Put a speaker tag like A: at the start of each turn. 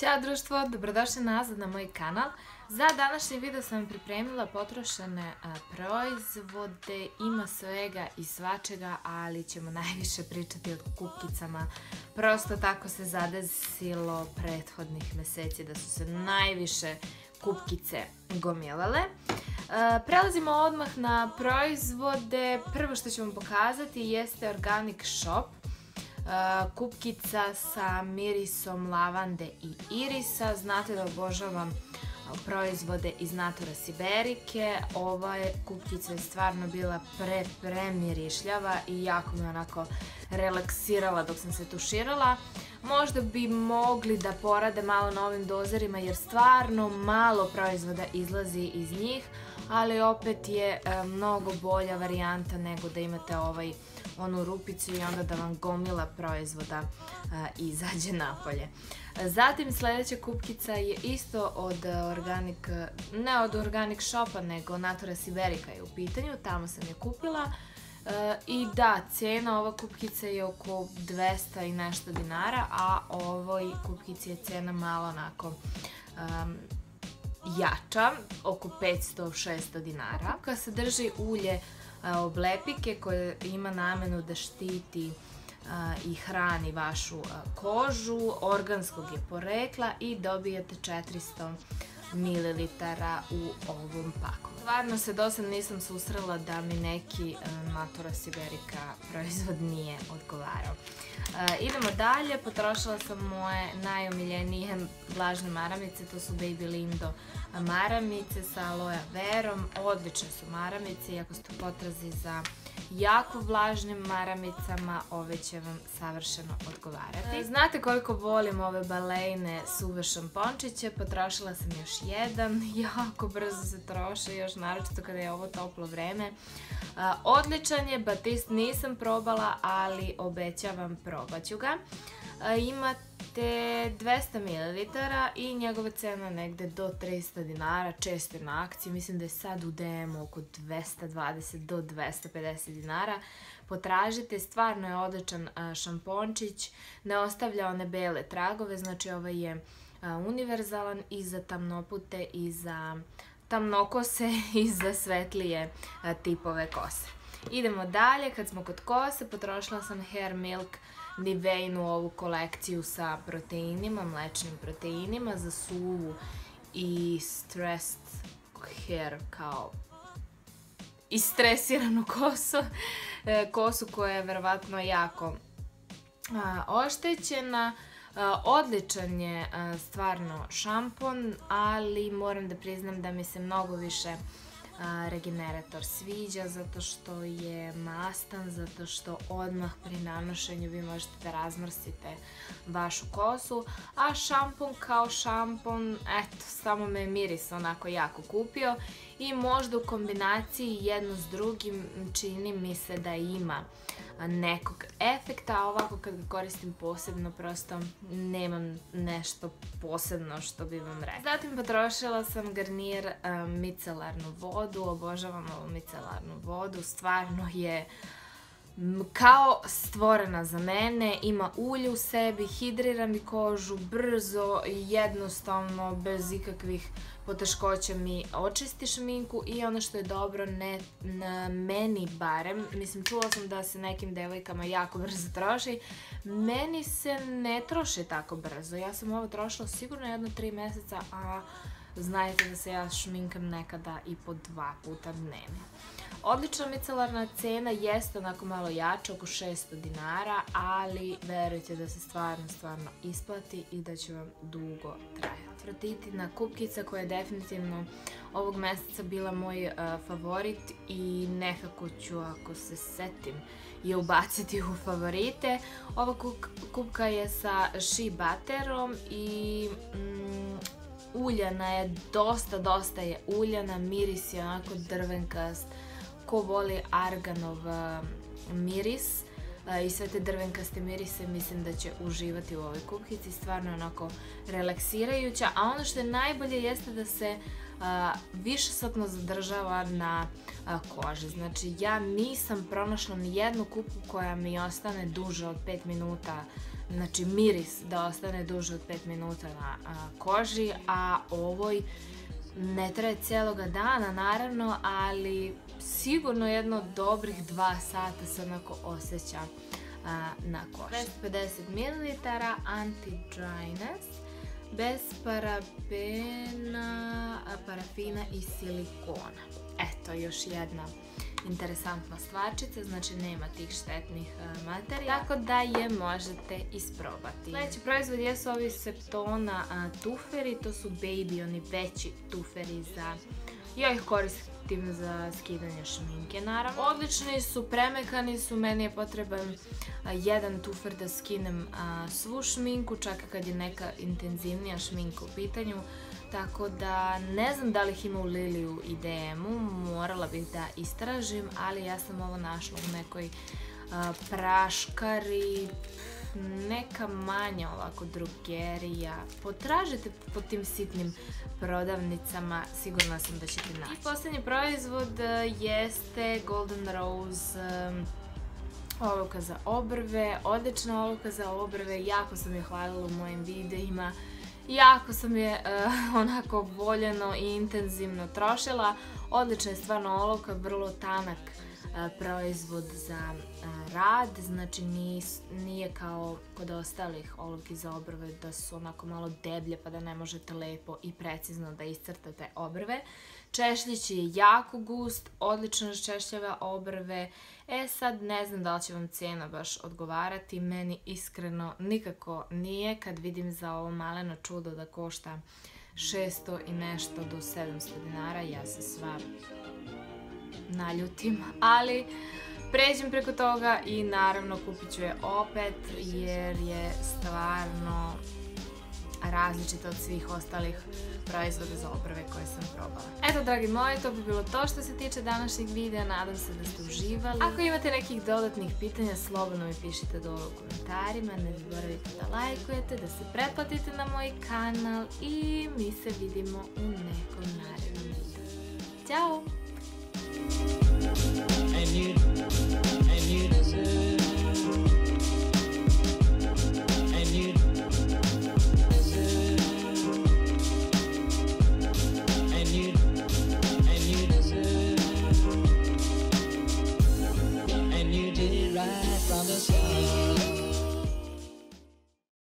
A: Ćao društvo, dobrodošli nazad na moj kanal. Za današnji video sam vam pripremila potrošene proizvode, ima svega i svačega, ali ćemo najviše pričati o kupkicama. Prosto tako se zadesilo prethodnih meseci da su se najviše kupkice gomilale. Prelazimo odmah na proizvode. Prvo što ću vam pokazati jeste Organic Shop. Kupkica sa mirisom lavande i irisa. Znate da obožavam proizvode iz Natura Siberike. Ova kupkica je stvarno bila premirišljava i jako me onako relaksirala dok sam se tuširala. Možda bi mogli da porade malo na ovim dozerima jer stvarno malo proizvoda izlazi iz njih, ali opet je mnogo bolja varijanta nego da imate onu rupicu i onda da vam gomila proizvoda izađe napolje. Zatim sljedeća kupkica je isto od ne od Organic Shopa nego Natura Siberika je u pitanju, tamo sam je kupila. I da, cijena ova kupkica je oko 200 i nešto dinara, a ovoj kupkici je cijena malo onako jača, oko 500-600 dinara. Kupka sadrži ulje oblepike koje ima namenu da štiti i hrani vašu kožu, organskog je porekla i dobijete 400 ml u ovom paku. Stvarno se dosad nisam susrela da mi neki Natura Siberika proizvod nije odgovarao. Idemo dalje, potrošila sam moje najomiljenije vlažne maramice, to su Baby Lindo maramice sa aloe verom. Odlične su maramice i ako ste u potrazi za jako vlažnim maramicama, ove će vam savršeno odgovarati. Znate koliko volim ove balejne suve šampončiće, potrošila sam još jedan, jako brzo se troše, još naročito kada je ovo toplo vreme. Odličan je, Batist nisam probala, ali obećavam probat ću ga. Imate 200 ml i njegova cena je negde do 300 dinara, često je na akciji, mislim da je sad u DM oko 220 do 250 dinara. Potražite, stvarno je odličan šampončić, ne ostavlja one bele tragove, znači ovaj je univerzalan i za tamnopute i za tamnokose i za svetlije tipove kose. Idemo dalje, kad smo kod kose, potrošila sam Hair Milk Niveinu ovu kolekciju sa proteinima, mlečnim proteinima za suvu i stressed hair, kao istresiranu kosu, kosu koja je verovatno jako oštećena. Odličan je stvarno šampon, ali moram da priznam da mi se mnogo više Regenerator sviđa zato što je mastan, zato što odmah pri nanošenju vi možete da razmrsite vašu kosu, a šampon kao šampon, eto, samo me miris onako jako kupio i možda u kombinaciji jedno s drugim čini mi se da ima nekog efekta, a ovako kad ga koristim posebno prosto nemam nešto posebno što bi vam rekla. Zatim potrošila sam Garnier micelarnu vodu, obožavam ovu micelarnu vodu, stvarno je kao stvorena za mene, ima ulje u sebi, hidrira mi kožu, brzo i jednostavno, bez ikakvih poteškoća mi očisti šminku i ono što je dobro, na meni barem, mislim čula sam da se nekim devojkama jako brzo troši, meni se ne troši tako brzo, ja sam ovo trošila sigurno jedno 3 mjeseca, a znajte da se ja šminkam nekada i po 2 puta dnevno. Odlična micelarna cena jeste onako malo jača, oko 600 dinara, ali verujte da se stvarno isplati i da će vam dugo trajati. Afroditina kupkica koja je definitivno ovog mjeseca bila moj favorit i nekako ću, ako se setim, je ubaciti u favorite. Ova kupka je sa shea butterom i uljana je, dosta je uljana, miris je onako drvenkast. Ko voli arganov miris i sve te drvenkaste mirise, mislim da će uživati u ovoj kupkici, stvarno onako relaksirajuća, a ono što je najbolje jeste da se višesatno zadržava na koži. Znači ja nisam pronašla ni jednu kupku koja mi ostane duže od 5 minuta znači miris da ostane duže od 5 minuta na koži, a ovoj ne traje cijeloga dana naravno, ali sigurno jedno dobrih 2 sata se onako osjeća na koži. 250 ml anti-dryness, bez parabena, parafina i silikona. Eto, još jedna interesantna stvarčica, znači nema tih štetnih materija, tako da je možete isprobati. Sljedeći proizvod jesu ovi Septona tuferi, to su baby, oni veći tuferi za... Ja ih koristim za skidanje šminke, naravno. Odlični su, premekani su, meni je potreban jedan tufer da skinem svu šminku, čak kad je neka intenzivnija šminka u pitanju. Tako da ne znam da li ih ima u Liliju i DM-u, morala bih da istražim, ali ja sam ovo našla u nekoj praškari, neka manja ovako drogerija. Potražite po tim sitnim prodavnicama, sigurna sam da ćete naći. I posljednji proizvod jeste Golden Rose olovka za obrve, odlična olovka za obrve, jako sam je hvalila u mojim videima. Jako sam je onako voljeno i intenzivno trošila. Odlična je stvarno olovka, vrlo tanak proizvod za rad, znači nije kao kod ostalih olovki za obrve da su onako malo deblje pa da ne možete lepo i precizno da iscrtate obrve. Češljić je jako gust, odlično raščešljava obrve. Sad ne znam da li će vam cijena baš odgovarati, meni iskreno nikako nije. Kad vidim za ovo maleno čudo da košta 600 i nešto do 700 dinara, ja se sva naljutim, ali pređem preko toga i naravno kupit ću je opet jer je stvarno različita od svih ostalih proizvoda za obrve koje sam probala. Eto, dragi moji, to bi bilo to što se tiče današnjeg videa. Nadam se da ste uživali. Ako imate nekih dodatnih pitanja, slobodno mi pišite dole u komentarima. Ne zaboravite da lajkujete, da se pretplatite na moj kanal i mi se vidimo u nekom narednom videu. Ćao!